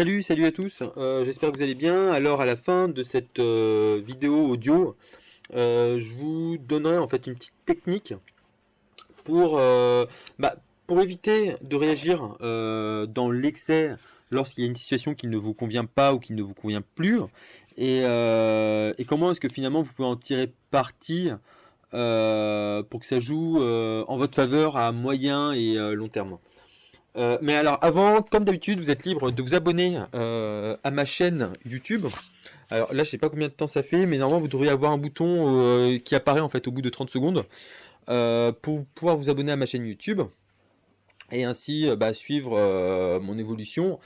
Salut à tous, j'espère que vous allez bien. Alors à la fin de cette vidéo audio, je vous donnerai en fait une petite technique pour, bah, pour éviter de réagir dans l'excès lorsqu'il y a une situation qui ne vous convient pas ou qui ne vous convient plus. Et comment est-ce que finalement vous pouvez en tirer parti pour que ça joue en votre faveur à moyen et long terme. Mais alors avant, comme d'habitude, vous êtes libre de vous abonner à ma chaîne YouTube. Alors là, je sais pas combien de temps ça fait, mais normalement vous devriez avoir un bouton qui apparaît en fait au bout de 30 secondes pour pouvoir vous abonner à ma chaîne YouTube et ainsi suivre mon évolution.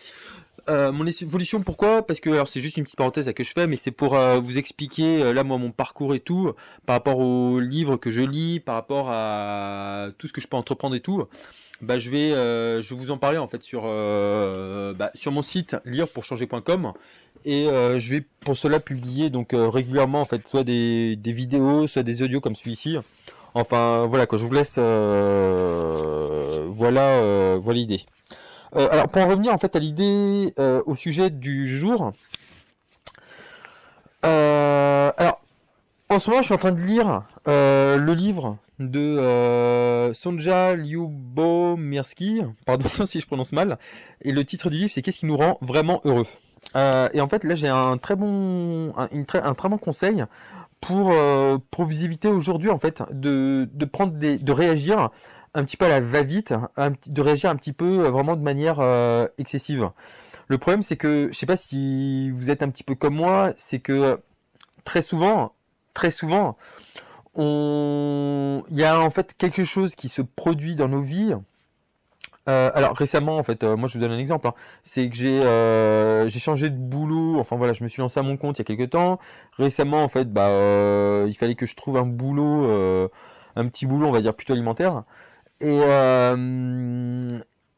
Mon évolution, pourquoi? Parce que alors c'est juste une petite parenthèse là, que je fais, mais c'est pour vous expliquer là moi mon parcours et tout, par rapport aux livres que je lis, par rapport à tout ce que je peux entreprendre et tout. Je vais vous en parler en fait sur mon site lirepourchanger.com et je vais pour cela publier donc régulièrement en fait soit des vidéos, soit des audios comme celui-ci. Enfin voilà quoi, je vous laisse voilà l'idée. Alors pour en revenir en fait à l'idée au sujet du jour. Alors en ce moment je suis en train de lire le livre de Sonja Lyubomirsky, pardon si je prononce mal, et le titre du livre c'est Qu'est-ce qui nous rend vraiment heureux. Et en fait là j'ai un très bon un très bon conseil pour vous éviter aujourd'hui en fait de prendre de réagir un petit peu à la va-vite, de réagir un petit peu vraiment de manière excessive. Le problème c'est que je sais pas si vous êtes un petit peu comme moi, c'est que très souvent, très souvent, il y a en fait quelque chose qui se produit dans nos vies. Alors récemment, en fait, moi je vous donne un exemple, hein. C'est que j'ai changé de boulot. Enfin voilà, je me suis lancé à mon compte il y a quelques temps. Récemment, en fait, il fallait que je trouve un boulot, un petit boulot, on va dire plutôt alimentaire. Et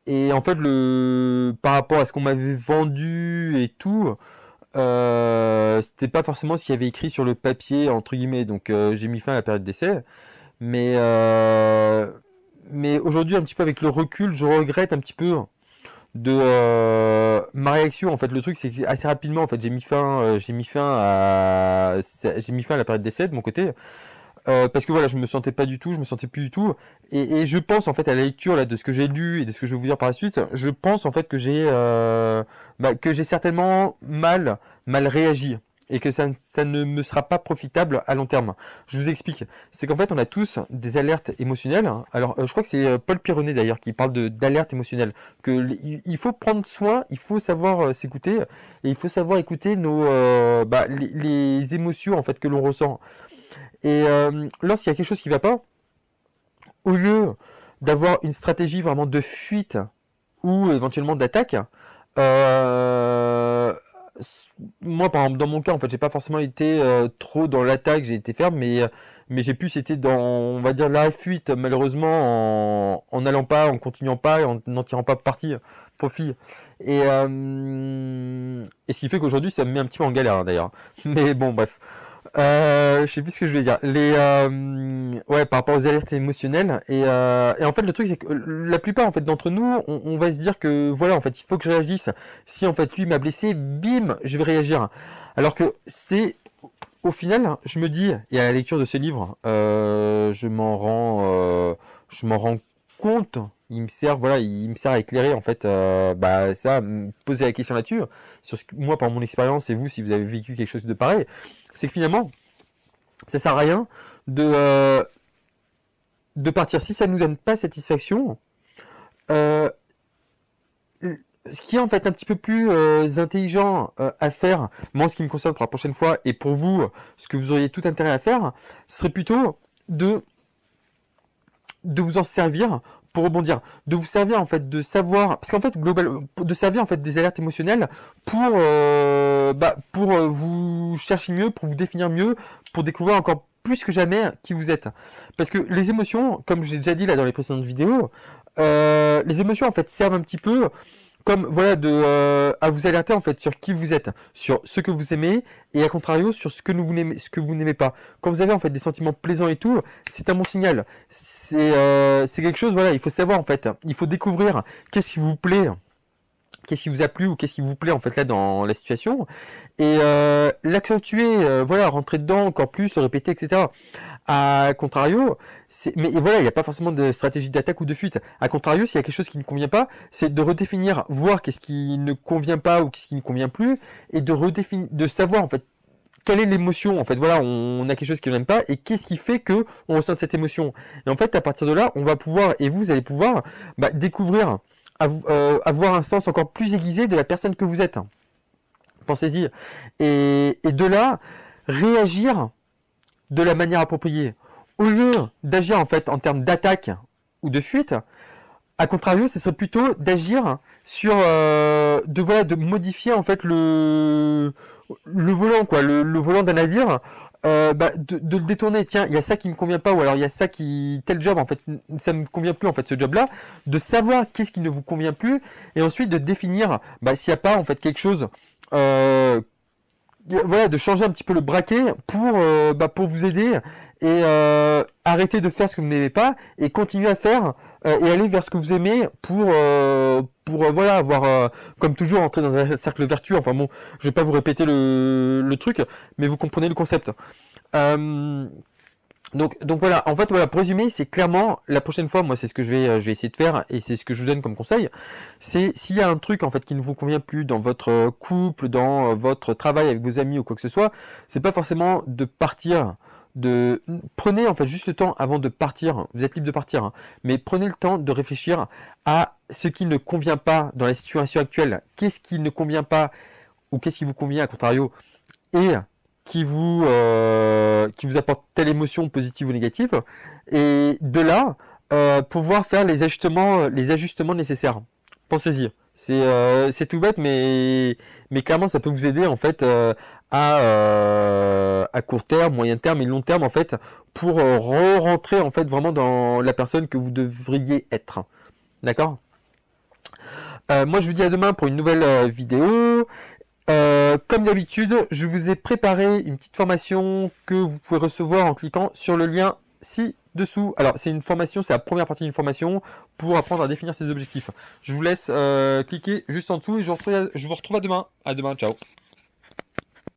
et en fait, par rapport à ce qu'on m'avait vendu et tout, c'était pas forcément ce qu'il y avait écrit sur le papier entre guillemets. Donc j'ai mis fin à la période d'essai. Mais mais aujourd'hui, un petit peu avec le recul, je regrette un petit peu de ma réaction. En fait, le truc, c'est que assez rapidement, en fait, j'ai mis fin à la période d'essai de mon côté, parce que voilà, je me sentais pas du tout, je me sentais plus du tout, et je pense en fait à la lecture là de ce que j'ai lu et de ce que je vais vous dire par la suite, je pense en fait que j'ai certainement mal réagi et que ça ne me sera pas profitable à long terme. Je vous explique. C'est qu'en fait, on a tous des alertes émotionnelles. Alors, je crois que c'est Paul Pironnet d'ailleurs qui parle de d'alerte émotionnelle. Il faut prendre soin, il faut savoir s'écouter et il faut savoir écouter les émotions en fait que l'on ressent. Et lorsqu'il y a quelque chose qui ne va pas, au lieu d'avoir une stratégie vraiment de fuite ou éventuellement d'attaque, euh, moi par exemple dans mon cas en fait j'ai pas forcément été trop dans l'attaque, j'ai été ferme, mais j'ai plus été dans on va dire la fuite malheureusement en n'allant pas, en continuant pas et en n'en tirant pas parti profit. Et ce qui fait qu'aujourd'hui ça me met un petit peu en galère hein, d'ailleurs. Mais bon bref. Je sais plus ce que je vais dire. Ouais, par rapport aux alertes émotionnelles. Et en fait, le truc, c'est que la plupart en fait d'entre nous, on va se dire que voilà, en fait, il faut que je réagisse. Si en fait lui m'a blessé, bim, je vais réagir. Alors que c'est au final, je me dis, et à la lecture de ce livre, je m'en rends compte. Il me sert à éclairer en fait, me poser la question là-dessus sur moi par mon expérience et vous si vous avez vécu quelque chose de pareil, c'est que finalement ça sert à rien de euh, de partir si ça nous donne pas satisfaction. Euh, ce qui est en fait un petit peu plus intelligent à faire, moi en ce qui me concerne pour la prochaine fois, et pour vous, ce que vous auriez tout intérêt à faire, ce serait plutôt de, de vous en servir pour rebondir, de vous servir en fait de savoir, parce qu'en fait de servir en fait des alertes émotionnelles pour vous chercher mieux, pour vous définir mieux, pour découvrir encore plus que jamais qui vous êtes. Parce que les émotions, comme je l'ai déjà dit là dans les précédentes vidéos, les émotions en fait servent un petit peu comme voilà à vous alerter en fait sur qui vous êtes, sur ce que vous aimez et à contrario sur ce que vous n'aimez pas. Quand vous avez en fait des sentiments plaisants et tout, c'est un bon signal. C'est quelque chose voilà, il faut savoir en fait, il faut découvrir qu'est-ce qui vous plaît, qu'est-ce qui vous a plu ou qu'est-ce qui vous plaît en fait là dans la situation, et l'accentuer, voilà, rentrer dedans encore plus, le répéter, etc. À contrario, mais et voilà, il n'y a pas forcément de stratégie d'attaque ou de fuite. À contrario, s'il y a quelque chose qui ne convient pas, c'est de redéfinir, voir qu'est-ce qui ne convient pas ou qu'est-ce qui ne convient plus, et de redéfinir, de savoir en fait quelle est l'émotion. En fait, voilà, on a quelque chose qui n'aime pas, et qu'est-ce qui fait que on ressent cette émotion. Et en fait, à partir de là, on va pouvoir, et vous allez pouvoir découvrir, avoir un sens encore plus aiguisé de la personne que vous êtes. Pensez-y. Et de là, réagir de la manière appropriée. Au lieu d'agir en fait en termes d'attaque ou de fuite, à contrario, ce serait plutôt d'agir sur, de modifier en fait le volant, quoi, le volant d'un navire, de le détourner. Tiens, il y a ça qui me convient pas, ou alors il y a ça qui, tel job en fait, ça me convient plus en fait ce job-là. De savoir qu'est-ce qui ne vous convient plus, et ensuite de définir s'il n'y a pas en fait quelque chose. Voilà, de changer un petit peu le braquet pour vous aider, et arrêter de faire ce que vous n'aimez pas et continuer à faire, et aller vers ce que vous aimez pour voilà, avoir, comme toujours, entrer dans un cercle vertueux. Enfin bon, je vais pas vous répéter le truc, mais vous comprenez le concept. Euh, donc voilà, en fait voilà, pour résumer, c'est clairement la prochaine fois, moi c'est ce que je vais essayer de faire, et c'est ce que je vous donne comme conseil. C'est s'il y a un truc en fait qui ne vous convient plus dans votre couple, dans votre travail avec vos amis ou quoi que ce soit, c'est pas forcément de partir. Prenez en fait juste le temps avant de partir. Vous êtes libre de partir, hein, mais prenez le temps de réfléchir à ce qui ne convient pas dans la situation actuelle. Qu'est-ce qui ne convient pas, ou qu'est-ce qui vous convient à contrario, et qui vous apporte telle émotion positive ou négative, et de là, pouvoir faire les ajustements nécessaires. Pensez-y. C'est tout bête, mais clairement ça peut vous aider en fait, à court terme, moyen terme et long terme en fait, pour re-rentrer en fait vraiment dans la personne que vous devriez être. D'accord? Moi je vous dis à demain pour une nouvelle vidéo. Comme d'habitude, je vous ai préparé une petite formation que vous pouvez recevoir en cliquant sur le lien ci-dessous. Alors, c'est une formation, c'est la première partie d'une formation pour apprendre à définir ses objectifs. Je vous laisse cliquer juste en dessous, et je vous retrouve à demain. À demain, ciao.